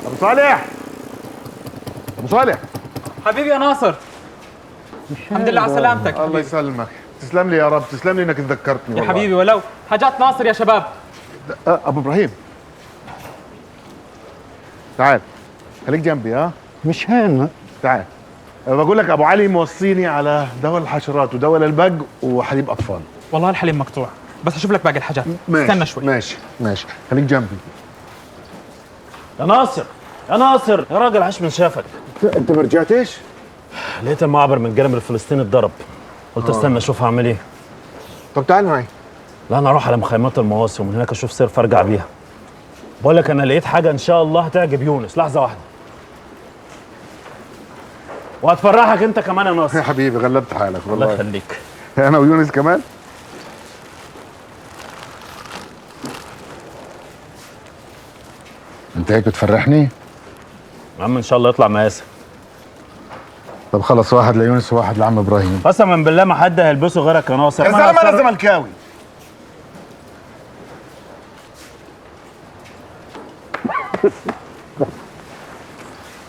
ابو صالح، ابو صالح. حبيبي يا ناصر، الحمد لله على سلامتك. الله يسلمك. تسلم لي يا رب، تسلم لي انك تذكرتني يا والله. حبيبي ولو حاجات ناصر يا شباب. ابو ابراهيم، تعال خليك جنبي. ها مش هين. تعال. بقول لك ابو علي موصيني على دواء الحشرات ودواء للبق وحليب اطفال. والله الحليب مقطوع، بس اشوف لك باقي الحاجات. استنى شوي. ماشي خليك جنبي. يا ناصر يا ناصر يا راجل، عاش من شافك. انت ما رجعتش؟ لقيت المعبر من الجانب الفلسطيني اتضرب، قلت استنى اشوف هعمل ايه. طب تعال معي. لا انا اروح على مخيمات المواصي ومن هناك اشوف سيرف ارجع بيها. بقول لك انا لقيت حاجه ان شاء الله هتعجب يونس. لحظه واحده وهتفرحك انت كمان يا ناصر. يا حبيبي غلبت حالك والله. الله يخليك. انا ويونس كمان. انت هيك بتفرحني. يا عم ان شاء الله يطلع مقاسك. طب خلص، واحد ليونس وواحد لعم ابراهيم. قسما بالله ما حد هيلبسه غيرك يا ناصر. يا زلمه انا زملكاوي.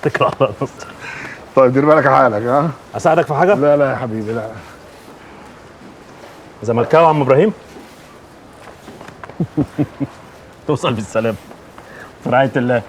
اتكل على الله يا ناصر. طيب دير بالك على حالك. ها اساعدك في حاجه؟ لا يا حبيبي لا. زملكاوي يا عم ابراهيم. توصل بالسلامه في رعايه الله.